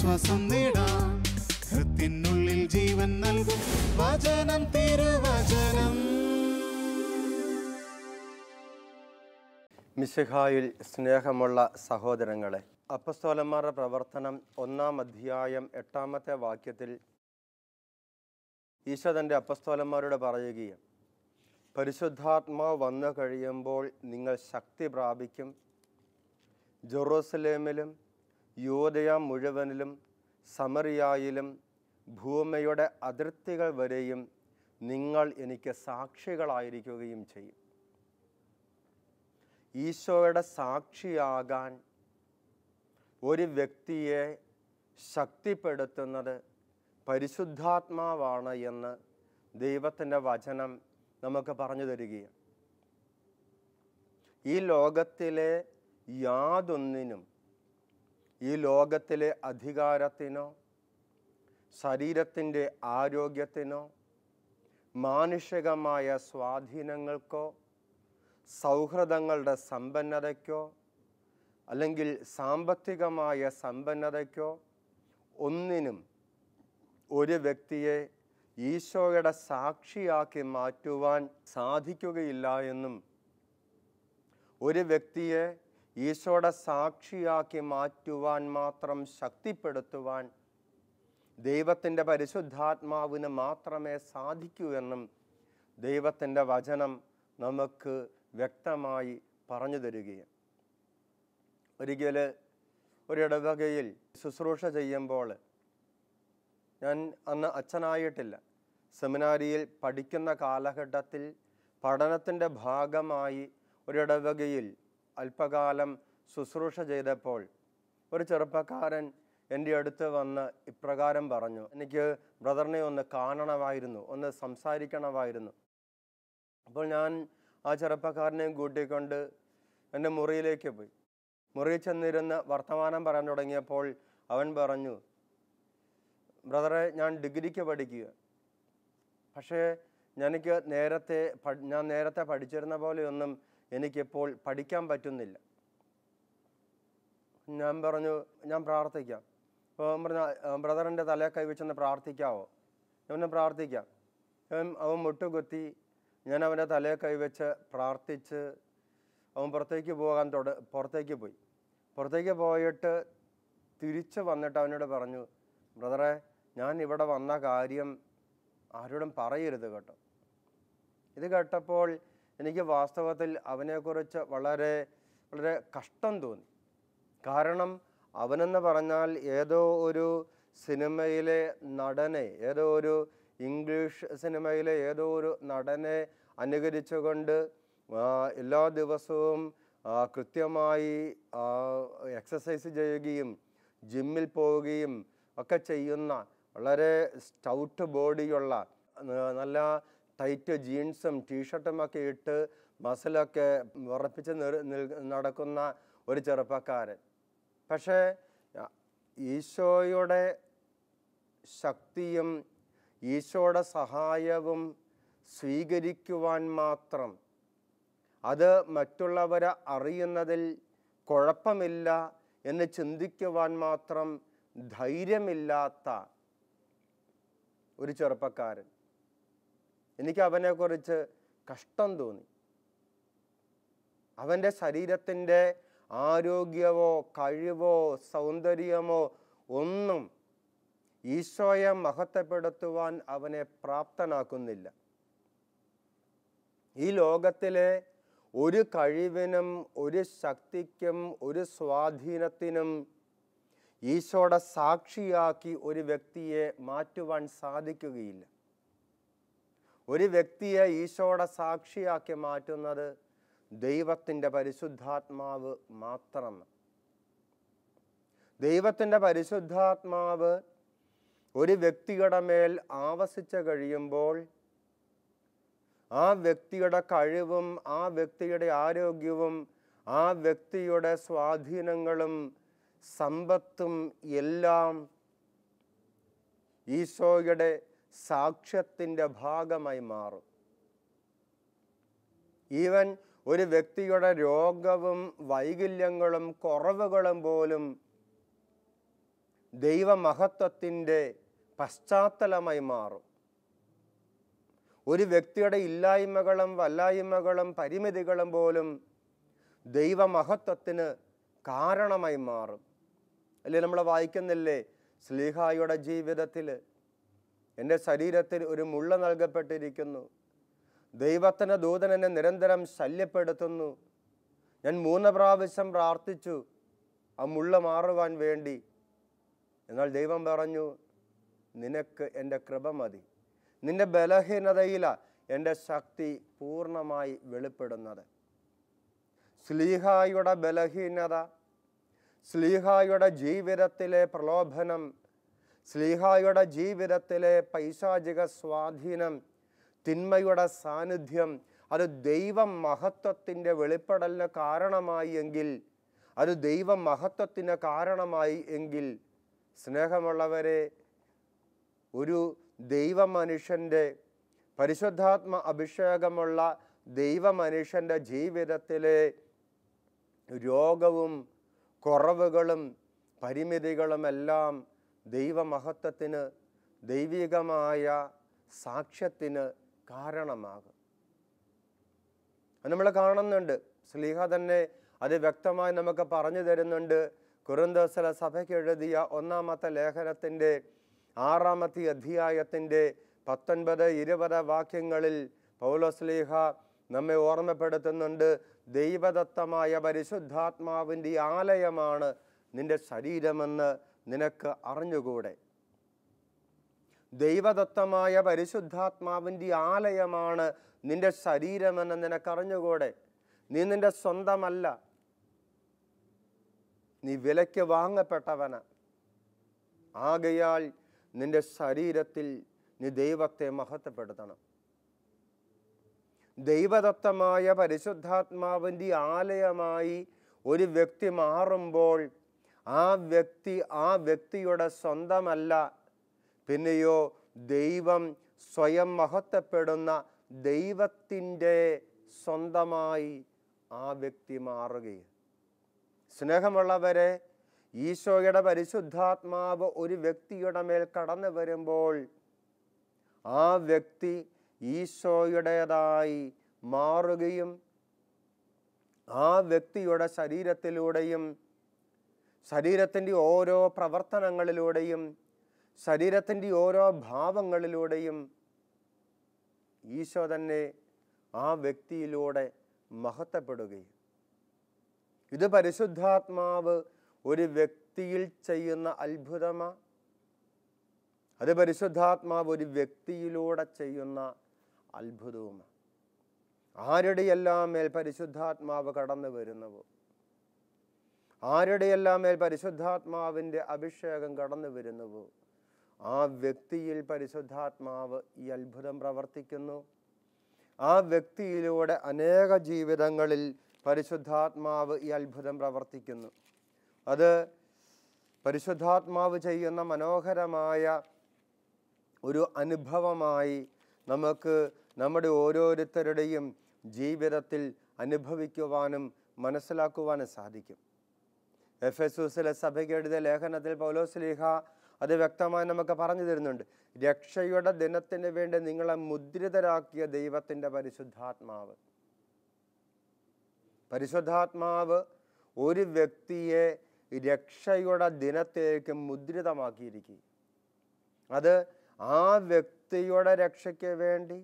ആശ്വാസം നേടാം. ഹൃത്തിനുള്ളിൽ ജീവൻ നൽകും വചനം, തിരുവചനം. മിശിഹായിൽ സ്നേഹമുള്ള സഹോദരങ്ങളെ, അപ്പസ്തോലന്മാരുടെ പ്രവർത്തനം 1-ാം അധ്യായം 8-ാമത്തെ വാക്യത്തിൽ ഈശോ തൻ്റെ അപ്പസ്തോലന്മാരോട് പറയുകയും, പരിശുദ്ധാത്മാവ് വന്നു കഴിയുമ്പോൾ നിങ്ങൾ ശക്തി പ്രാപിക്കും. ജെറൂസലേമിലും യൂദയ മുഴുവനിലും സമറിയായിലും ഭൂമിയുടെ അതിർത്തികൾ വരെയും നിങ്ങൾ എനിക്ക് സാക്ഷികളായിരിക്കുകയും ചെയ്യും. ഈശോയുടെ സാക്ഷിയാകാൻ ഒരു വ്യക്തിയെ ശക്തിപ്പെടുത്തുന്നത് പരിശുദ്ധാത്മാവാണ് എന്ന് ദൈവത്തിൻ്റെ വചനം നമുക്ക് പറഞ്ഞു തരികയാണ്. ഈ ലോകത്തിലെ യാതൊന്നിനും, ഈ ലോകത്തിലെ അധികാരത്തിനോ ശരീരത്തിൻ്റെ ആരോഗ്യത്തിനോ മാനുഷികമായ സ്വാധീനങ്ങൾക്കോ സൗഹൃദങ്ങളുടെ സമ്പന്നതയ്ക്കോ അല്ലെങ്കിൽ സാമ്പത്തികമായ സമ്പന്നതയ്ക്കോ ഒന്നിനും ഒരു വ്യക്തിയെ ഈശോയുടെ സാക്ഷിയാക്കി മാറ്റുവാൻ സാധിക്കുകയില്ല എന്നും, ഒരു വ്യക്തിയെ ഈശോയുടെ സാക്ഷിയാക്കി മാറ്റുവാൻ മാത്രം ശക്തിപ്പെടുത്തുവാൻ ദൈവത്തിൻ്റെ പരിശുദ്ധാത്മാവിന് മാത്രമേ സാധിക്കൂ എന്നും ദൈവത്തിൻ്റെ വചനം നമുക്ക് വ്യക്തമായി പറഞ്ഞു തരികയാണ്. ഒരിക്കൽ ഒരിടവകയിൽ ശുശ്രൂഷ ചെയ്യുമ്പോൾ, ഞാൻ അന്ന് അച്ഛനായിട്ടില്ല, സെമിനാരിയിൽ പഠിക്കുന്ന കാലഘട്ടത്തിൽ പഠനത്തിൻ്റെ ഭാഗമായി ഒരിടവകയിൽ അല്പകാലം ശുശ്രൂഷ ചെയ്തപ്പോൾ ഒരു ചെറുപ്പക്കാരൻ എൻ്റെ അടുത്ത് വന്ന് ഇപ്രകാരം പറഞ്ഞു, എനിക്ക് ബ്രദറിനെ ഒന്ന് കാണണമായിരുന്നു, ഒന്ന് സംസാരിക്കണമായിരുന്നു. അപ്പോൾ ഞാൻ ആ ചെറുപ്പക്കാരനെയും കൂട്ടിക്കൊണ്ട് എൻ്റെ മുറിയിലേക്ക് പോയി. മുറിയിൽ ചെന്നിരുന്ന് വർത്തമാനം പറയാൻ തുടങ്ങിയപ്പോൾ അവൻ പറഞ്ഞു, ബ്രദറെ, ഞാൻ ഡിഗ്രിക്ക് പഠിക്കുക, പക്ഷേ ഞാൻ നേരത്തെ പഠിച്ചിരുന്ന പോലെയൊന്നും എനിക്കിപ്പോൾ പഠിക്കാൻ പറ്റുന്നില്ല. ഞാൻ പറഞ്ഞു, ഞാൻ പ്രാർത്ഥിക്കാം. അപ്പോൾ പറഞ്ഞു, ബ്രദറിൻ്റെ തലയെ കൈവച്ചൊന്ന് പ്രാർത്ഥിക്കാവോ? ഞാൻ പ്രാർത്ഥിക്കാം. അവൻ മുട്ടുകുത്തി, ഞാൻ അവൻ്റെ തലയെ കൈവച്ച് പ്രാർത്ഥിച്ച് അവൻ പുറത്തേക്ക് പോയി. പുറത്തേക്ക് പോയിട്ട് തിരിച്ച് വന്നിട്ട് അവനോട് പറഞ്ഞു, ബ്രദറെ, ഞാൻ ഇവിടെ വന്ന കാര്യം ആരോടും പറയരുത് കേട്ടോ. ഇത് കേട്ടപ്പോൾ എനിക്ക് വാസ്തവത്തിൽ അവനെക്കുറിച്ച് വളരെ വളരെ കഷ്ടം തോന്നി. കാരണം അവനെന്ന് പറഞ്ഞാൽ ഏതോ ഒരു സിനിമയിലെ നടനെ, ഏതോ ഒരു ഇംഗ്ലീഷ് സിനിമയിലെ ഏതോ ഒരു നടനെ അനുകരിച്ചുകൊണ്ട് എല്ലാ ദിവസവും കൃത്യമായി എക്സസൈസ് ചെയ്യുകയും ജിമ്മിൽ പോവുകയും ഒക്കെ ചെയ്യുന്ന, വളരെ സ്റ്റൗട്ട് ബോഡിയുള്ള, നല്ല ടൈറ്റ് ജീൻസും ടീഷർട്ടും ഒക്കെ ഇട്ട് മസിലൊക്കെ ഉറപ്പിച്ച് നടക്കുന്ന ഒരു ചെറുപ്പക്കാരൻ. പക്ഷേ ഈശോയുടെ ശക്തിയും ഈശോയുടെ സഹായവും സ്വീകരിക്കുവാൻ മാത്രം, അത് മറ്റുള്ളവരെ അറിയുന്നതിൽ കുഴപ്പമില്ല എന്ന് ചിന്തിക്കുവാൻ മാത്രം ധൈര്യമില്ലാത്ത ഒരു ചെറുപ്പക്കാരൻ. എനിക്ക് അവനെക്കുറിച്ച് കഷ്ടം തോന്നി. അവൻ്റെ ശരീരത്തിൻ്റെ ആരോഗ്യമോ കഴിവോ സൗന്ദര്യമോ ഒന്നും ഈശോയെ മഹത്വപ്പെടുത്തുവാൻ അവനെ പ്രാപ്തനാക്കുന്നില്ല. ഈ ലോകത്തിലെ ഒരു കഴിവിനും ഒരു ശക്തിക്കും ഒരു സ്വാധീനത്തിനും ഈശോയുടെ സാക്ഷിയാക്കി ഒരു വ്യക്തിയെ മാറ്റുവാൻ സാധിക്കുകയില്ല. ഒരു വ്യക്തിയെ ഈശോയുടെ സാക്ഷിയാക്കി മാറ്റുന്നത് ദൈവത്തിൻ്റെ പരിശുദ്ധാത്മാവ് മാത്രമാണ്. ദൈവത്തിൻ്റെ പരിശുദ്ധാത്മാവ് ഒരു വ്യക്തിയുടെ മേൽ ആവസിച്ച് കഴിയുമ്പോൾ ആ വ്യക്തിയുടെ കഴിവും ആ വ്യക്തിയുടെ ആരോഗ്യവും ആ വ്യക്തിയുടെ സ്വാധീനങ്ങളും സമ്പത്തും എല്ലാം ഈശോയുടെ സാക്ഷ്യത്തിൻ്റെ ഭാഗമായി മാറും. ഈവൻ ഒരു വ്യക്തിയുടെ രോഗവും വൈകല്യങ്ങളും കുറവുകളും പോലും ദൈവമഹത്വത്തിൻ്റെ പശ്ചാത്തലമായി മാറും. ഒരു വ്യക്തിയുടെ ഇല്ലായ്മകളും വല്ലായ്മകളും പരിമിതികളും പോലും ദൈവമഹത്വത്തിന് കാരണമായി മാറും. അല്ലേ, നമ്മൾ വായിക്കുന്നില്ലേ, ശ്ലീഹായുടെ ജീവിതത്തിൽ എൻ്റെ ശരീരത്തിൽ ഒരു മുള്ള നൽകപ്പെട്ടിരിക്കുന്നു, ദൈവത്തിൻ്റെ ദൂതൻ എന്നെ നിരന്തരം ശല്യപ്പെടുത്തുന്നു, ഞാൻ 3 പ്രാവശ്യം പ്രാർത്ഥിച്ചു ആ മുള്ള മാറുവാൻ വേണ്ടി, എന്നാൽ ദൈവം പറഞ്ഞു, നിനക്ക് എൻ്റെ കൃപ മതി, നിന്റെ ബലഹീനതയിലാണ് എൻ്റെ ശക്തി പൂർണ്ണമായി വെളിപ്പെടുന്നത്. ശ്ലീഹായുടെ ബലഹീനത, ശ്ലീഹായുടെ ജീവിതത്തിലെ പ്രലോഭനം, ശ്ലീഹായുടെ ജീവിതത്തിലെ പൈശാചിക സ്വാധീനം, തിന്മയുടെ സാന്നിധ്യം, അത് ദൈവമഹത്വത്തിൻ്റെ വെളിപ്പെടലിന് കാരണമായി എങ്കിൽ, അത് ദൈവമഹത്വത്തിന് കാരണമായി എങ്കിൽ, സ്നേഹമുള്ളവരെ, ഒരു ദൈവമനുഷ്യൻ്റെ പരിശുദ്ധാത്മ അഭിഷേകമുള്ള ദൈവമനുഷ്യൻ്റെ ജീവിതത്തിലെ രോഗവും കുറവുകളും പരിമിതികളുമെല്ലാം ദൈവമഹത്വത്തിന്, ദൈവികമായ സാക്ഷ്യത്തിന് കാരണമാകും. നമ്മൾ കാണുന്നുണ്ട്. ശ്ലീഹ തന്നെ അത് വ്യക്തമായി നമുക്ക് പറഞ്ഞു തരുന്നുണ്ട്. കൊരിന്ത്യസിലെ സഭയ്ക്ക് എഴുതിയ 1-ാമത്തെ ലേഖനത്തിൻ്റെ 6-ാമത്തെ അധ്യായത്തിൻ്റെ 19-20 വാക്യങ്ങളിൽ പൗലോസ്ലീഹ നമ്മെ ഓർമ്മപ്പെടുത്തുന്നുണ്ട്. ദൈവദത്തമായ പരിശുദ്ധാത്മാവിൻ്റെ ആലയമാണ് നിന്റെ ശരീരമെന്ന് നിനക്ക് അറിഞ്ഞുകൂടെ? ദൈവദത്തമായ പരിശുദ്ധാത്മാവിൻ്റെ ആലയമാണ് നിന്റെ ശരീരമെന്ന് നിനക്കറിഞ്ഞുകൂടെ? നീ നിന്റെ സ്വന്തമല്ല, നീ വിലയ്ക്ക് വാങ്ങപ്പെട്ടവന. ആകയാൽ നിന്റെ ശരീരത്തിൽ നീ ദൈവത്തെ മഹത്വപ്പെടുത്തണം. ദൈവദത്തമായ പരിശുദ്ധാത്മാവിൻ്റെ ആലയമായി ഒരു വ്യക്തി മാറുമ്പോൾ ആ വ്യക്തിയുടെ സ്വന്തമല്ല, പിന്നെയോ ദൈവം സ്വയം മഹത്വപ്പെടുന്ന ദൈവത്തിൻ്റെ സ്വന്തമായി ആ വ്യക്തി മാറുകയും. സ്നേഹമുള്ളവരെ, ഈശോയുടെ പരിശുദ്ധാത്മാവ് ഒരു വ്യക്തിയുടെ മേൽ കടന്നു വരുമ്പോൾ ആ വ്യക്തി ഈശോയുടേതായി മാറുകയും ആ വ്യക്തിയുടെ ശരീരത്തിലൂടെയും ശരീരത്തിൻ്റെ ഓരോ പ്രവർത്തനങ്ങളിലൂടെയും ശരീരത്തിൻ്റെ ഓരോ ഭാവങ്ങളിലൂടെയും ഈശോ തന്നെ ആ വ്യക്തിയിലൂടെ മഹത്വപ്പെടുകയും. ഇത് പരിശുദ്ധാത്മാവ് ഒരു വ്യക്തിയിൽ ചെയ്യുന്ന അത്ഭുതമാണ്. അത് പരിശുദ്ധാത്മാവ് ഒരു വ്യക്തിയിലൂടെ ചെയ്യുന്ന അത്ഭുതവുമാണ്. ആരുടെയെല്ലാം മേൽ പരിശുദ്ധാത്മാവ് കടന്നു വരുന്നുവോ, ആരുടെയെല്ലാം മേൽ പരിശുദ്ധാത്മാവിൻ്റെ അഭിഷേകം കടന്നു വരുന്നുവോ, ആ വ്യക്തിയിൽ പരിശുദ്ധാത്മാവ് ഈ അത്ഭുതം പ്രവർത്തിക്കുന്നു. ആ വ്യക്തിയിലൂടെ അനേക ജീവിതങ്ങളിൽ പരിശുദ്ധാത്മാവ് ഈ അത്ഭുതം പ്രവർത്തിക്കുന്നു. അത് പരിശുദ്ധാത്മാവ് ചെയ്യുന്ന മനോഹരമായ ഒരു അനുഭവമായി നമുക്ക് നമ്മുടെ ഓരോരുത്തരുടെയും ജീവിതത്തിൽ അനുഭവിക്കുവാനും മനസ്സിലാക്കുവാനും സാധിക്കും. എഫെസൂസിലെ സഭയ്ക്ക് എഴുതിയ ലേഖനത്തിൽ പൗലോസ്ലീഹ അത് വ്യക്തമായി നമുക്ക് പറഞ്ഞു തരുന്നുണ്ട്. രക്ഷയുടെ ദിനത്തിന് വേണ്ടി നിങ്ങളെ മുദ്രിതരാക്കിയ ദൈവത്തിൻ്റെ പരിശുദ്ധാത്മാവ്. പരിശുദ്ധാത്മാവ് ഒരു വ്യക്തിയെ രക്ഷയുടെ ദിനത്തേക്ക് മുദ്രിതമാക്കിയിരിക്കുക. അത് ആ വ്യക്തിയുടെ രക്ഷയ്ക്ക് വേണ്ടി,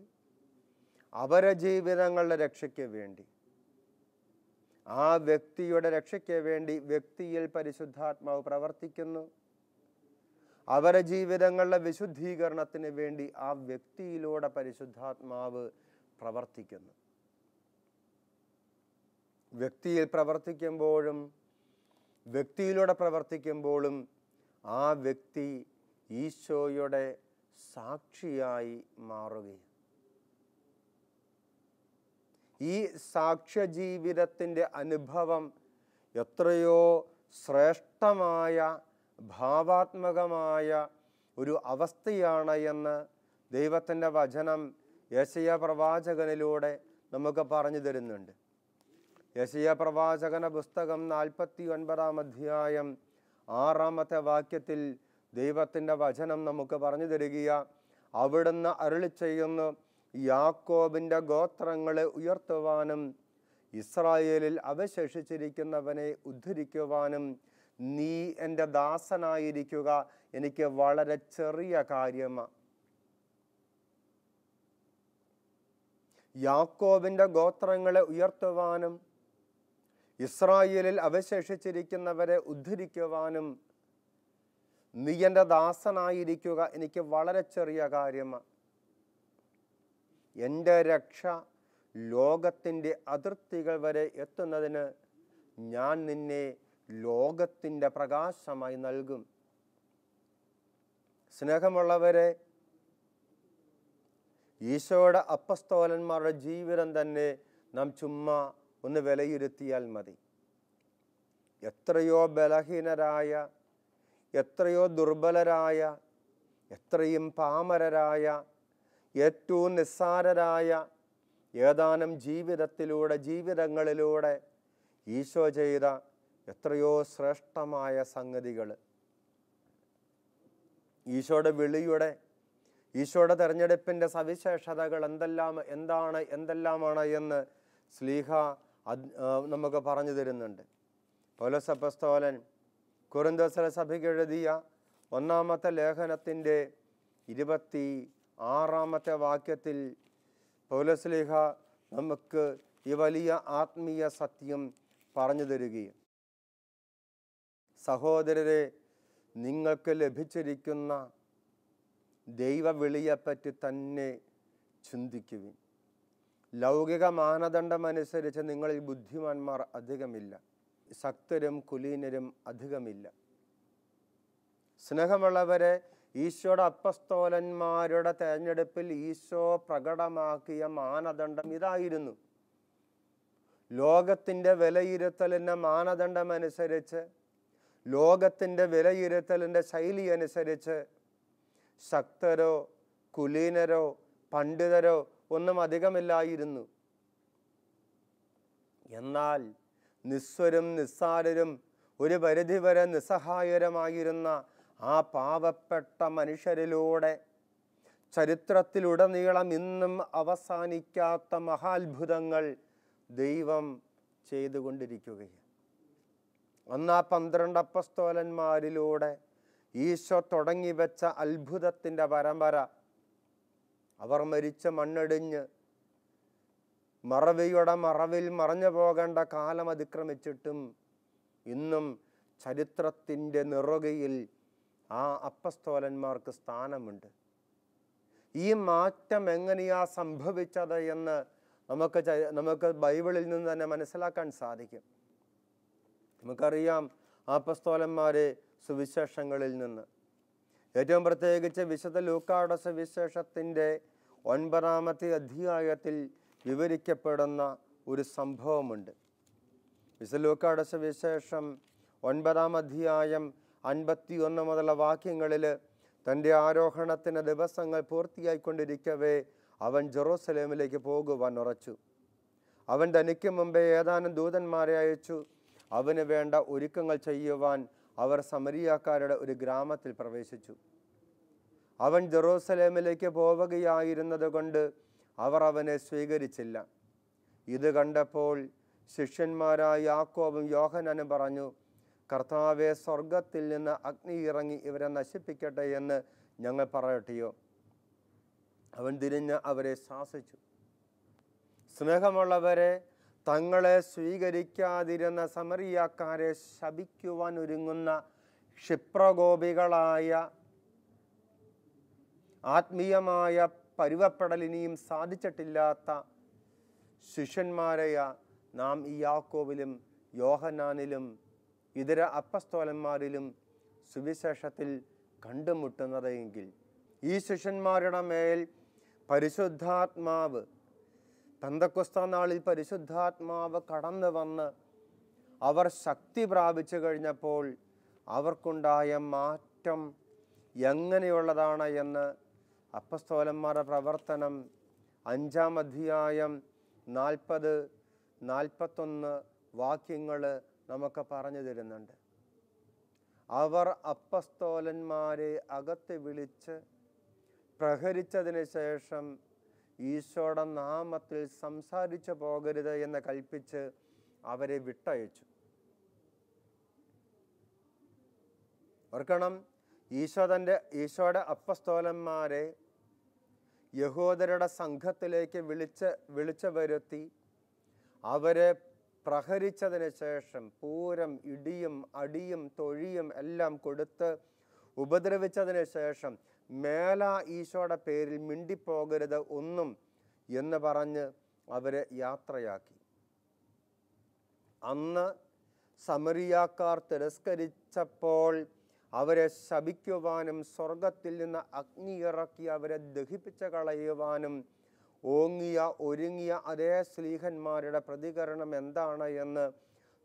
അവരുടെ ജീവിതങ്ങളുടെ രക്ഷയ്ക്ക് വേണ്ടി, ആ വ്യക്തിയുടെ രക്ഷയ്ക്ക് വേണ്ടി വ്യക്തിയിൽ പരിശുദ്ധാത്മാവ് പ്രവർത്തിക്കുന്നു. അവരുടെ ജീവിതങ്ങളുടെ വിശുദ്ധീകരണത്തിന് വേണ്ടി ആ വ്യക്തിയിലൂടെ പരിശുദ്ധാത്മാവ് പ്രവർത്തിക്കുന്നു. വ്യക്തിയിലൂടെ പ്രവർത്തിക്കുമ്പോഴും ആ വ്യക്തി ഈശോയുടെ സാക്ഷിയായി മാറുകയും ഈ സാക്ഷ്യജീവിതത്തിൻ്റെ അനുഭവം എത്രയോ ശ്രേഷ്ഠമായ ഭാവാത്മകമായ ഒരു അവസ്ഥയാണ് എന്ന് ദൈവത്തിൻ്റെ വചനം യെശയ്യാ പ്രവാചകനിലൂടെ നമുക്ക് പറഞ്ഞു തരുന്നുണ്ട്. യെശയ്യാ പ്രവാചകന പുസ്തകം 49-ാം അധ്യായം 6-ാമത്തെ വാക്യത്തിൽ ദൈവത്തിൻ്റെ വചനം നമുക്ക് പറഞ്ഞു തരിക, അവിടുന്ന് അരുളി ചെയ്യുന്നു, യാക്കോബിൻ്റെ ഗോത്രങ്ങളെ ഉയർത്തുവാനും ഇസ്രായേലിൽ അവശേഷിച്ചിരിക്കുന്നവനെ ഉദ്ധരിക്കുവാനും നീ എൻ്റെ ദാസനായിരിക്കുക, എനിക്ക് വളരെ ചെറിയ കാര്യമാണ്. യാക്കോബിൻ്റെ ഗോത്രങ്ങളെ ഉയർത്തുവാനും ഇസ്രായേലിൽ അവശേഷിച്ചിരിക്കുന്നവരെ ഉദ്ധരിക്കുവാനും നീ എൻ്റെ ദാസനായിരിക്കുക, എനിക്ക് വളരെ ചെറിയ കാര്യമാണ്. എൻ്റെ രക്ഷ ലോകത്തിൻ്റെ അതിർത്തികൾ വരെ എത്തുന്നതിന് ഞാൻ നിന്നെ ലോകത്തിൻ്റെ പ്രകാശമായി നൽകും. സ്നേഹമുള്ളവരെ, ഈശോയുടെ അപ്പസ്തോലന്മാരുടെ ജീവിതം തന്നെ നാം ചുമ്മാ ഒന്ന് വിലയിരുത്തിയാൽ മതി. എത്രയോ ബലഹീനരായ, എത്രയോ ദുർബലരായ, എത്രയും പാമരരായ, ഏറ്റവും നിസ്സാരരായ ഏതാനും ജീവിതങ്ങളിലൂടെ ഈശോ ചെയ്ത എത്രയോ ശ്രേഷ്ഠമായ സംഗതികൾ, ഈശോയുടെ വിളിയുടെ, ഈശോയുടെ തെരഞ്ഞെടുപ്പിൻ്റെ സവിശേഷതകൾ എന്തെല്ലാമാണ് എന്ന് ശ്ലീഹ നമുക്ക് പറഞ്ഞു തരുന്നുണ്ട്. പൗലോസ് അപ്പോസ്തലൻ കൊരിന്ത്യരെ സഭയ്ക്ക് എഴുതിയ 1-ാമത്തെ ലേഖനത്തിൻ്റെ 26-ാമത്തെ വാക്യത്തിൽ പൗലോസ് ശ്ലീഹ നമുക്ക് ഈ വലിയ ആത്മീയ സത്യം പറഞ്ഞു തരികയും, സഹോദരരെ, നിങ്ങൾക്ക് ലഭിച്ചിരിക്കുന്ന ദൈവവിളിയെപ്പറ്റി തന്നെ ചിന്തിക്കുവിൻ. ലൗകിക മാനദണ്ഡമനുസരിച്ച് നിങ്ങളിൽ ബുദ്ധിമാന്മാർ അധികമില്ല, ശക്തരും കുലീനരും അധികമില്ല. സ്നേഹമുള്ളവരെ, ഈശോയുടെ അപ്പസ്തോലന്മാരുടെ തെരഞ്ഞെടുപ്പിൽ ഈശോ പ്രകടമാക്കിയ മാനദണ്ഡം ഇതായിരുന്നു. ലോകത്തിൻ്റെ വിലയിരുത്തലിൻ്റെ മാനദണ്ഡമനുസരിച്ച്, ലോകത്തിൻ്റെ വിലയിരുത്തലിൻ്റെ ശൈലി അനുസരിച്ച് ശക്തരോ കുലീനരോ പണ്ഡിതരോ ഒന്നും അധികമില്ലായിരുന്നു. എന്നാൽ നിസ്വരും നിസ്സാരരും ഒരു പരിധിവരെ നിസ്സഹായരമായിരുന്ന ആ പാവപ്പെട്ട മനുഷ്യരിലൂടെ ചരിത്രത്തിലുടനീളം ഇന്നും അവസാനിക്കാത്ത മഹാത്ഭുതങ്ങൾ ദൈവം ചെയ്തുകൊണ്ടിരിക്കുകയാണ്. അന്ന് 12 അപ്പസ്തോലന്മാരിലൂടെ ഈശോ തുടങ്ങി വെച്ച അത്ഭുതത്തിൻ്റെ പരമ്പര, അവർ മരിച്ച് മണ്ണടിഞ്ഞ് മറവിയുടെ മറവിൽ മറഞ്ഞു പോകേണ്ട കാലം അതിക്രമിച്ചിട്ടും ഇന്നും ചരിത്രത്തിൻ്റെ നിറുകയിൽ ആ അപ്പസ്തോലന്മാർക്ക് സ്ഥാനമുണ്ട്. ഈ മാറ്റം എങ്ങനെയാ സംഭവിച്ചത് എന്ന് നമുക്ക് ബൈബിളിൽ നിന്ന് തന്നെ മനസ്സിലാക്കാൻ സാധിക്കും. നമുക്കറിയാം അപ്പസ്തോലന്മാരെ സുവിശേഷങ്ങളിൽ നിന്ന്, ഏറ്റവും പ്രത്യേകിച്ച് വിശുദ്ധ ലൂക്കായുടെ സുവിശേഷത്തിൻ്റെ 9-ാമത്തെ അധ്യായത്തിൽ വിവരിക്കപ്പെടുന്ന ഒരു സംഭവമുണ്ട്. വിശുദ്ധ ലൂക്കായുടെ സുവിശേഷം 9-ാം അധ്യായം 51 മുതലുള്ള വാക്യങ്ങളിൽ, തൻ്റെ ആരോഹണത്തിന് ദിവസങ്ങൾ പൂർത്തിയായിക്കൊണ്ടിരിക്കവേ അവൻ ജെറൂസലേമിലേക്ക് പോകുവാൻ ഉറച്ചു. അവൻ തനിക്ക് മുമ്പേ ഏതാനും ദൂതന്മാരെ അയച്ചു. അവന് വേണ്ട ഒരുക്കങ്ങൾ ചെയ്യുവാൻ അവർ സമരിയാക്കാരുടെ ഒരു ഗ്രാമത്തിൽ പ്രവേശിച്ചു. അവൻ ജെറൂസലേമിലേക്ക് പോവുകയായിരുന്നത് കൊണ്ട് അവർ അവനെ സ്വീകരിച്ചില്ല. ഇത് കണ്ടപ്പോൾ ശിഷ്യന്മാരായ യാക്കോബും യോഹന്നാനും പറഞ്ഞു, കർത്താവേ, സ്വർഗത്തിൽ നിന്ന് അഗ്നി ഇറങ്ങി ഇവരെ നശിപ്പിക്കട്ടെ എന്ന് ഞങ്ങൾ പറയട്ടെയോ? അവൻ തിരിഞ്ഞ് അവരെ ശാസിച്ചു. സ്നേഹമുള്ളവരെ, തങ്ങളെ സ്വീകരിക്കാതിരുന്ന സമറിയാക്കാരെ ശപിക്കുവാൻ ഒരുങ്ങുന്ന ക്ഷിപ്രകോപികളായ, ആത്മീയമായ പരുവപ്പെടൽ ഇനിയും സാധിച്ചിട്ടില്ലാത്ത ശിഷ്യന്മാരെയാ നാം ഈ യാക്കോബിലും യോഹന്നാനിലും ഇതര അപ്പസ്തോലന്മാരിലും സുവിശേഷത്തിൽ കണ്ടുമുട്ടുന്നത് എങ്കിൽ, ഈ ശിഷ്യന്മാരുടെ മേൽ പരിശുദ്ധാത്മാവ്, പെന്തക്കോസ്താ നാളിൽ പരിശുദ്ധാത്മാവ് കടന്നു വന്ന് അവർ ശക്തി പ്രാപിച്ചു കഴിഞ്ഞപ്പോൾ അവർക്കുണ്ടായ മാറ്റം എങ്ങനെയുള്ളതാണ് എന്ന് അപ്പസ്തോലന്മാരുടെ പ്രവർത്തനം 5-ാം അധ്യായം 40-41 വാക്യങ്ങൾ നമുക്ക് പറഞ്ഞു തരുന്നുണ്ട്. അവർ അപ്പസ്തോലന്മാരെ അകത്ത് വിളിച്ച് പ്രഹരിച്ചതിന് ശേഷം ഈശോയുടെ നാമത്തിൽ സംസാരിച്ചു പോകരുത് എന്ന് കൽപ്പിച്ച് അവരെ വിട്ടയച്ചു. ഓർക്കണം, ഈശോയുടെ അപ്പസ്തോലന്മാരെ യഹൂദരുടെ സംഘത്തിലേക്ക് വിളിച്ചു വരുത്തി അവരെ പ്രഹരിച്ചതിന് ശേഷം പൂരം ഇടിയും അടിയും തൊഴിയും എല്ലാം കൊടുത്ത് ഉപദ്രവിച്ചതിന് ശേഷം മേല ഈശോയുടെ പേരിൽ മിണ്ടിപ്പോകരുത് ഒന്നും എന്ന് പറഞ്ഞ് അവരെ യാത്രയാക്കി. അന്ന് സമറിയാക്കാർ തിരസ്കരിച്ചപ്പോൾ അവരെ ശപിക്കുവാനും സ്വർഗത്തിൽ നിന്ന് അഗ്നി ഇറക്കി അവരെ ദഹിപ്പിച്ച് കളയുവാനും ഒരുങ്ങിയ അതേ ശ്ലീഹന്മാരുടെ പ്രതികരണം എന്താണ് എന്ന്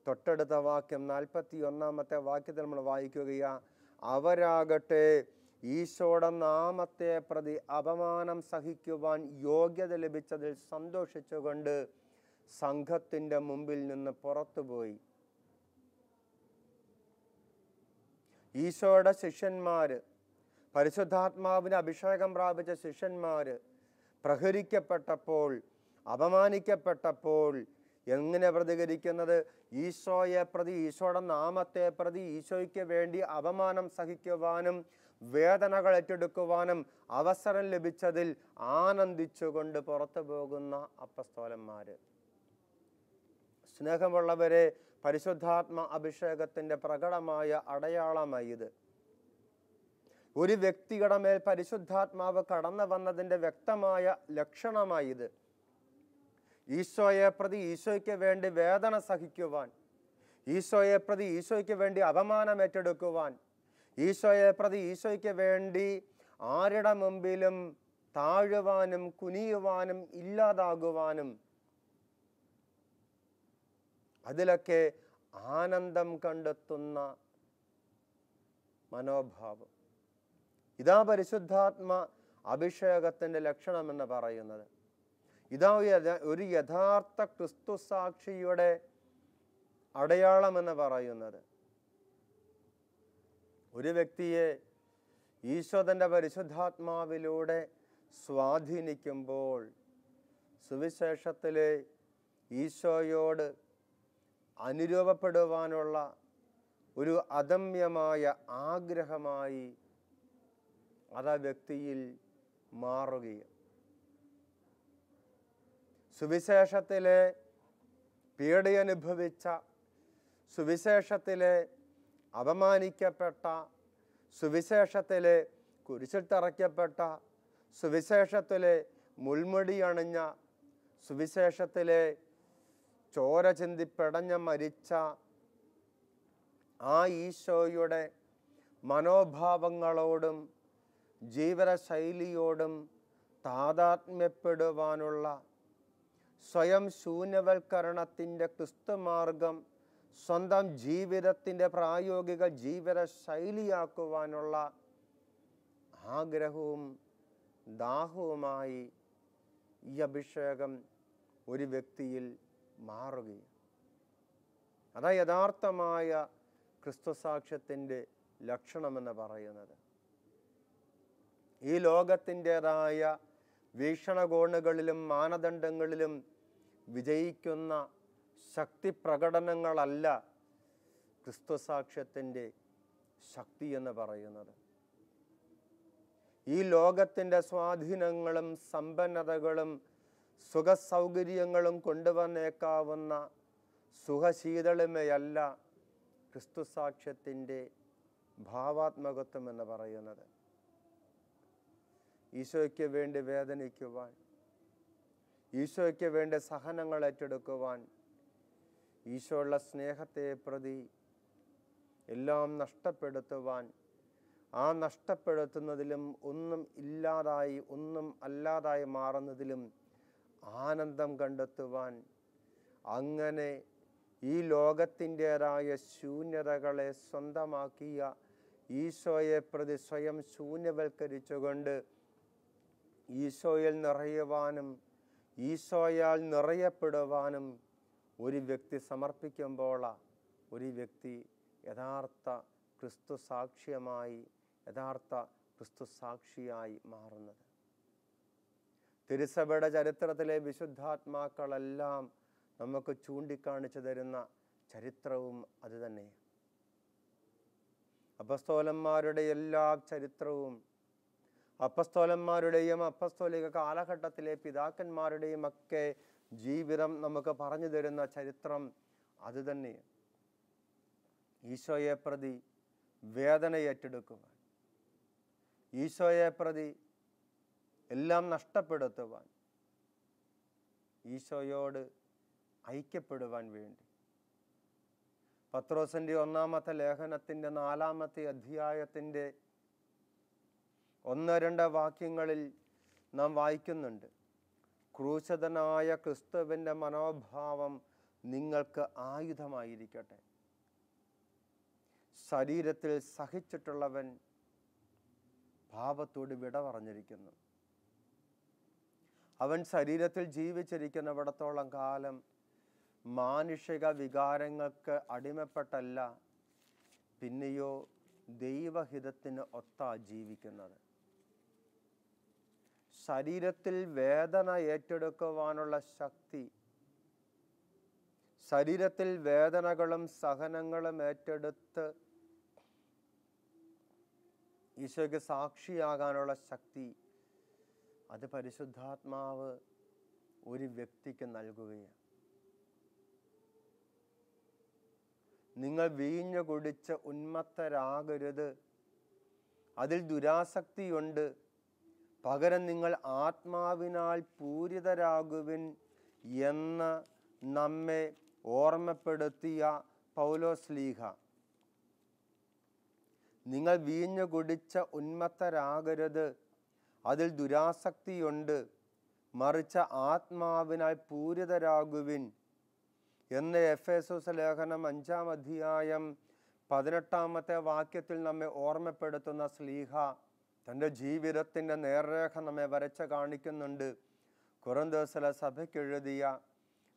തൊട്ടടുത്ത വാക്യം 41-ാമത്തെ വാക്യത്തിൽ നമ്മൾ വായിക്കുകയാ. അവരാകട്ടെ ഈശോയുടെ നാമത്തെ പ്രതി അപമാനം സഹിക്കുവാൻ യോഗ്യത ലഭിച്ചതിൽ സന്തോഷിച്ചുകൊണ്ട് സംഘത്തിൻ്റെ മുമ്പിൽ നിന്ന് പുറത്തുപോയി. ഈശോയുടെ ശിഷ്യന്മാര്, പരിശുദ്ധാത്മാവിന് അഭിഷേകം പ്രാപിച്ച ശിഷ്യന്മാര് പ്രഹരിക്കപ്പെട്ടപ്പോൾ, അപമാനിക്കപ്പെട്ടപ്പോൾ എങ്ങനെ പ്രതികരിക്കുന്നത്? ഈശോയെ പ്രതി, ഈശോയുടെ നാമത്തെ പ്രതി, ഈശോയ്ക്ക് വേണ്ടി അപമാനം സഹിക്കുവാനും വേദനകൾ ഏറ്റെടുക്കുവാനും അവസരം ലഭിച്ചതിൽ ആനന്ദിച്ചുകൊണ്ട് പുറത്തു പോകുന്ന അപ്പസ്തോലന്മാര്. സ്നേഹമുള്ളവരെ, പരിശുദ്ധാത്മ അഭിഷേകത്തിൻ്റെ പ്രകടമായ അടയാളമായി ഇത്. ഒരു വ്യക്തിയുടെ മേൽ പരിശുദ്ധാത്മാവ് കടന്നു വന്നതിൻ്റെ വ്യക്തമായ ലക്ഷണമായി ഇത്. ഈശോയെ പ്രതി, ഈശോയ്ക്ക് വേണ്ടി വേദന സഹിക്കുവാൻ, ഈശോയെ പ്രതി, ഈശോയ്ക്ക് വേണ്ടി അപമാനം ഏറ്റെടുക്കുവാൻ, ഈശോയെ പ്രതി, ഈശോയ്ക്ക് വേണ്ടി ആരുടെ മുമ്പിലും താഴുവാനും കുനിയുവാനും ഇല്ലാതാകുവാനും അതിലൊക്കെ ആനന്ദം കണ്ടെത്തുന്ന മനോഭാവം. ഇതാ പരിശുദ്ധാത്മ അഭിഷേകത്തിൻ്റെ ലക്ഷണമെന്ന് പറയുന്നത്. ഇതാ ഒരു യഥാർത്ഥ ക്രിസ്തു സാക്ഷിയുടെ അടയാളമെന്ന് പറയുന്നത്. ഒരു വ്യക്തിയെ ഈശോ തൻ്റെ പരിശുദ്ധാത്മാവിലൂടെ സ്വാധീനിക്കുമ്പോൾ സുവിശേഷത്തിലെ ഈശോയോട് അനുരൂപപ്പെടുവാനുള്ള ഒരു അദമ്യമായ ആഗ്രഹമായി അത് ആ വ്യക്തിയിൽ മാറുകയും സുവിശേഷത്തിലെ പീഡയനുഭവിച്ച, സുവിശേഷത്തിലെ അപമാനിക്കപ്പെട്ട, സുവിശേഷത്തിലെ കുരിശിൽ തറയ്ക്കപ്പെട്ട, സുവിശേഷത്തിലെ മുൾമുടി അണിഞ്ഞ, സുവിശേഷത്തിലെ ചോര ചിന്തി പെടഞ്ഞ മരിച്ച ആ ഈശോയുടെ മനോഭാവങ്ങളോടും ജീവിതശൈലിയോടും താതാത്മ്യപ്പെടുവാനുള്ള സ്വയം ശൂന്യവൽക്കരണത്തിൻ്റെ ക്രിസ്തുമാർഗം സ്വന്തം ജീവിതത്തിൻ്റെ പ്രായോഗിക ജീവിത ശൈലിയാക്കുവാനുള്ള ആഗ്രഹവും ദാഹവുമായി ഈ അഭിഷേകം ഒരു വ്യക്തിയിൽ മാറുകയും അതാ യഥാർത്ഥമായ ക്രിസ്തുസാക്ഷ്യത്തിൻ്റെ ലക്ഷണമെന്ന് പറയുന്നത്. ഈ ലോകത്തിൻ്റെതായ വീക്ഷണകോണുകളിലും മാനദണ്ഡങ്ങളിലും വിജയിക്കുന്ന ശക്തി പ്രകടനങ്ങളല്ല ക്രിസ്തുസാക്ഷ്യത്തിൻ്റെ ശക്തി എന്ന് പറയുന്നത്. ഈ ലോകത്തിൻ്റെ സ്വാധീനങ്ങളും സമ്പന്നതകളും സുഖസൗകര്യങ്ങളും കൊണ്ടുവന്നേക്കാവുന്ന സുഖശീതളിമയല്ല ക്രിസ്തുസാക്ഷ്യത്തിൻ്റെ ഭാവാത്മകത്വം എന്ന് പറയുന്നത്. ഈശോയ്ക്ക് വേണ്ടി വേദനിക്കുവാൻ, ഈശോയ്ക്ക് വേണ്ടി സഹനങ്ങൾ ഏറ്റെടുക്കുവാൻ, ഈശോയുള്ള സ്നേഹത്തെ പ്രതി എല്ലാം നഷ്ടപ്പെടുത്തുവാൻ, ആ നഷ്ടപ്പെടുത്തുന്നതിലും ഒന്നും അല്ലാതായി മാറുന്നതിലും ആനന്ദം കണ്ടെത്തുവാൻ, അങ്ങനെ ഈ ലോകത്തിൻ്റെതായ ശൂന്യതകളെ സ്വന്തമാക്കിയ ഈശോയെ പ്രതി സ്വയം ശൂന്യവൽക്കരിച്ചുകൊണ്ട് ഈശോയിൽ നിറയുവാനും ഈശോയാൽ നിറയപ്പെടുവാനും ഒരു വ്യക്തി സമർപ്പിക്കുമ്പോൾ ഒരു വ്യക്തി യഥാർത്ഥ ക്രിസ്തു സാക്ഷ്യമായി, യഥാർത്ഥ ക്രിസ്തു സാക്ഷിയായി മാറുന്നത്. തിരുസഭയുടെ ചരിത്രത്തിലെ വിശുദ്ധാത്മാക്കളെല്ലാം നമുക്ക് ചൂണ്ടിക്കാണിച്ചു തരുന്ന ചരിത്രവും അത് തന്നെയാണ്. അപ്പസ്തോലന്മാരുടെ എല്ലാ ചരിത്രവും, അപ്പസ്തോലന്മാരുടെയും അപ്പസ്തോലിക കാലഘട്ടത്തിലെ പിതാക്കന്മാരുടെയും ഒക്കെ ജീവിതം നമുക്ക് പറഞ്ഞു തരുന്ന ചരിത്രം അത് തന്നെയാണ്. ഈശോയെ പ്രതി വേദന ഏറ്റെടുക്കുവാൻ, ഈശോയെ പ്രതി എല്ലാം നഷ്ടപ്പെടുത്തുവാൻ, ഈശോയോട് ഐക്യപ്പെടുവാൻ വേണ്ടി. പത്രോസിൻ്റെ 1-ാമത്തെ ലേഖനത്തിൻ്റെ 4-ാമത്തെ അധ്യായത്തിൻ്റെ 1-2 വാക്യങ്ങളിൽ നാം വായിക്കുന്നുണ്ട്, ക്രൂശിതനായ ക്രിസ്തുവിൻ്റെ മനോഭാവം നിങ്ങൾക്ക് ആയുധമായിരിക്കട്ടെ. ശരീരത്തിൽ സഹിച്ചിട്ടുള്ളവൻ പാപത്തോട് വിട പറഞ്ഞിരിക്കുന്നു. അവൻ ശരീരത്തിൽ ജീവിച്ചിരിക്കുന്നിടത്തോളം കാലം മാനുഷിക വികാരങ്ങൾക്ക് അടിമപ്പെട്ടല്ല, പിന്നെയോ ദൈവഹിതത്തിന് ഒത്താ ജീവിക്കുന്നത്. ശരീരത്തിൽ വേദന ഏറ്റെടുക്കുവാനുള്ള ശക്തി, ശരീരത്തിൽ വേദനകളും സഹനങ്ങളും ഏറ്റെടുത്ത് ഈശോയ്ക്ക് സാക്ഷിയാകാനുള്ള ശക്തി, അത് പരിശുദ്ധാത്മാവ് ഒരു വ്യക്തിക്ക് നൽകുകയാണ്. നിങ്ങൾ വീഞ്ഞു കുടിച്ച് ഉന്മത്തരാകരുത്, അതിൽ ദുരാസക്തിയുണ്ട്, പകരം നിങ്ങൾ ആത്മാവിനാൽ പൂരിതരാകുവിൻ എന്ന് നമ്മെ ഓർമ്മപ്പെടുത്തിയ പൗലോസ്ലീഹ. നിങ്ങൾ വീഞ്ഞു കുടിച്ച് ഉന്മത്തരാകരുത്, അതിൽ ദുരാസക്തിയുണ്ട്, മറിച്ച് ആത്മാവിനാൽ പൂരിതരാകുവിൻ എന്ന് എഫേസോസ് ലേഖനം 5-ാം അധ്യായം 18-ാമത്തെ വാക്യത്തിൽ നമ്മെ ഓർമ്മപ്പെടുത്തുന്ന സ്ലീഹ തൻ്റെ ജീവിതത്തിൻ്റെ നേർരേഖ നമ്മെ വരച്ച് കാണിക്കുന്നുണ്ട്. കൊറിന്തോസിലെ സഭയ്ക്കെഴുതിയ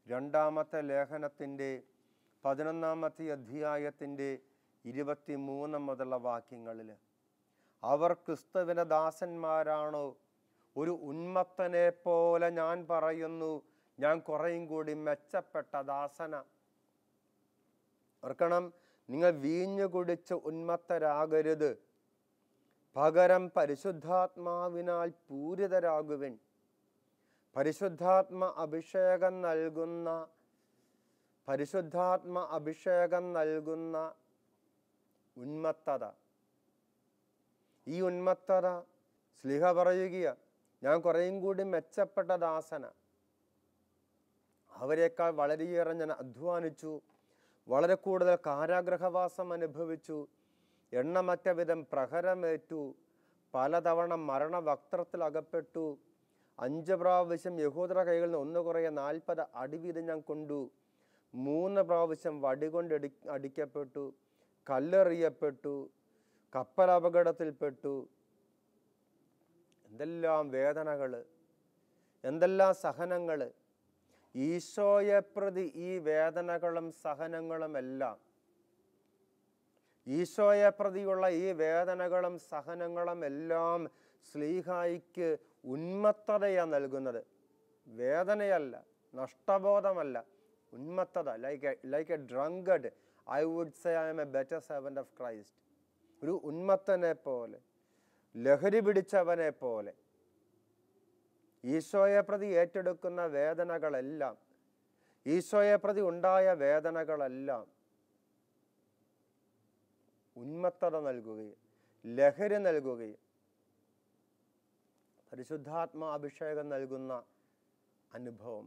2-ാമത്തെ ലേഖനത്തിൻ്റെ 11-ാമത്തെ അധ്യായത്തിൻ്റെ 23 മുതലുള്ള വാക്യങ്ങളിൽ, അവർ ക്രിസ്തുവിൻ്റെ ദാസന്മാരാണോ? ഒരു ഉന്മത്തനെ പോലെ ഞാൻ പറയുന്നു, ഞാൻ കുറേയും കൂടി മെച്ചപ്പെട്ട ദാസന. ഓർക്കണം, നിങ്ങൾ വീഞ്ഞു കുടിച്ച് ഉന്മത്തരാകരുത്, പകരം പരിശുദ്ധാത്മാവിനാൽ പൂരിതരാകുവിൻ. പരിശുദ്ധാത്മ അഭിഷേകം നൽകുന്ന ഉന്മത്തത. ഈ ഉന്മത്തത സ്ലിഹ പറയുകയാണ്, ഞാൻ കുറേയും കൂടി മെച്ചപ്പെട്ട ദാസന. അവരെക്കാൾ വളരെയേറെ ഞാൻ അധ്വാനിച്ചു, വളരെ കൂടുതൽ കാരാഗ്രഹവാസം അനുഭവിച്ചു, എണ്ണമറ്റ വിധം പ്രഹരമേറ്റു, പലതവണ മരണവക്ത്രത്തിൽ അകപ്പെട്ടു, 5 പ്രാവശ്യം യഹൂദരുടെ കൈകളിൽ നിന്ന് 1 കുറയെ 40 അടിവീതം ഞാൻ കൊണ്ടു, 3 പ്രാവശ്യം വടികൊണ്ട് അടിക്കപ്പെട്ടു, കല്ലെറിയപ്പെട്ടു, കപ്പലപകടത്തിൽപ്പെട്ടു. എന്തെല്ലാം വേദനകൾ, എന്തെല്ലാം സഹനങ്ങൾ. ഈശോയെ പ്രതി ഈ വേദനകളും സഹനങ്ങളും എല്ലാം, ഈശോയെ പ്രതിയുള്ള ഈ വേദനകളും സഹനങ്ങളും എല്ലാം സ്ലീഹായിക്ക് ഉന്മത്തതയാണ് നൽകുന്നത്. വേദനയല്ല, നഷ്ടബോധമല്ല, ഉന്മത്തത. Like a drunkard, I would say I'm a better servant of Christ. ഒരു ഉന്മത്തനെ പോലെ, ലഹരി പിടിച്ചവനെ പോലെ ഈശോയെ പ്രതി ഏറ്റെടുക്കുന്ന വേദനകളെല്ലാം, ഈശോയെ പ്രതി ഉണ്ടായ വേദനകളെല്ലാം ഉന്മത്തത നൽകുകയും ലഹരി നൽകുകയും പരിശുദ്ധാത്മാ അഭിഷേകം നൽകുന്ന അനുഭവം.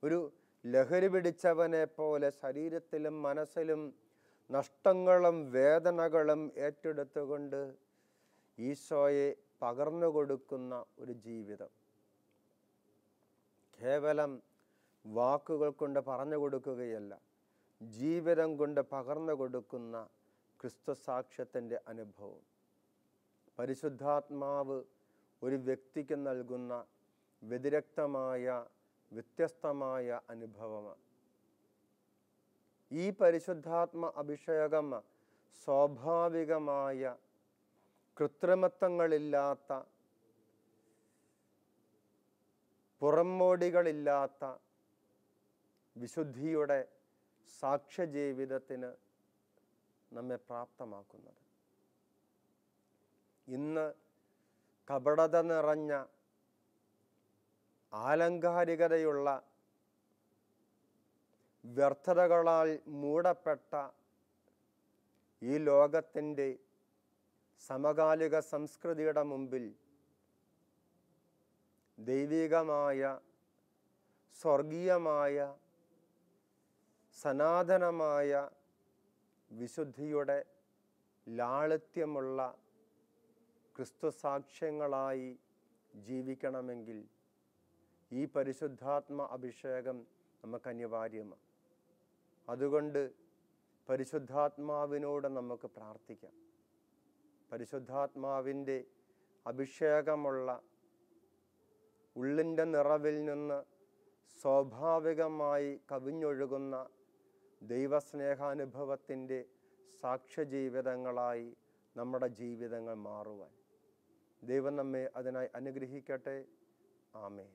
ഒരു ലഹരി പിടിച്ചവനെ പോലെ ശരീരത്തിലും മനസ്സിലും നഷ്ടങ്ങളും വേദനകളും ഏറ്റെടുത്തുകൊണ്ട് ഈശോയെ പകർന്നു കൊടുക്കുന്ന ഒരു ജീവിതം. കേവലം വാക്കുകൾ കൊണ്ട് പറഞ്ഞു കൊടുക്കുകയല്ല, ജീവിതം കൊണ്ട് പകർന്നു കൊടുക്കുന്ന ക്രിസ്തു സാക്ഷ്യത്തിൻ്റെ അനുഭവം. പരിശുദ്ധാത്മാവ് ഒരു വ്യക്തിക്ക് നൽകുന്ന വ്യതിരക്തമായ വ്യത്യസ്തമായ അനുഭവമാണ്. ഈ പരിശുദ്ധാത്മ അഭിഷേകം സ്വാഭാവികമായ കൃത്രിമത്വങ്ങളില്ലാത്ത, പുറംമോടികളില്ലാത്ത വിശുദ്ധിയുടെ സാക്ഷ്യജീവിതത്തിന് നമ്മെ പ്രാപ്തമാക്കുന്നത്. ഇന്ന് കപടത നിറഞ്ഞ, ആലങ്കാരികതയുള്ള, വ്യർത്ഥതകളാൽ മൂടപ്പെട്ട ഈ ലോകത്തിൻ്റെ സമകാലിക സംസ്കൃതിയുടെ മുമ്പിൽ ദൈവികമായ, സ്വർഗീയമായ, സനാതനമായ വിശുദ്ധിയുടെ ലാളിത്യമുള്ള ക്രിസ്തുസാക്ഷ്യങ്ങളായി ജീവിക്കണമെങ്കിൽ ഈ പരിശുദ്ധാത്മ അഭിഷേകം നമുക്ക് അനിവാര്യമാണ്. അതുകൊണ്ട് പരിശുദ്ധാത്മാവിനോട് നമുക്ക് പ്രാർത്ഥിക്കാം. പരിശുദ്ധാത്മാവിൻ്റെ അഭിഷേകമുള്ള, ഉള്ളിൻ്റെ നിറവിൽ നിന്ന് സ്വാഭാവികമായി കവിഞ്ഞൊഴുകുന്ന ദൈവസ്നേഹാനുഭവത്തിൻ്റെ സാക്ഷ്യജീവിതങ്ങളായി നമ്മുടെ ജീവിതങ്ങൾ മാറുവാൻ ദൈവം നമ്മെ അതിനായി അനുഗ്രഹിക്കട്ടെ. ആമേൻ.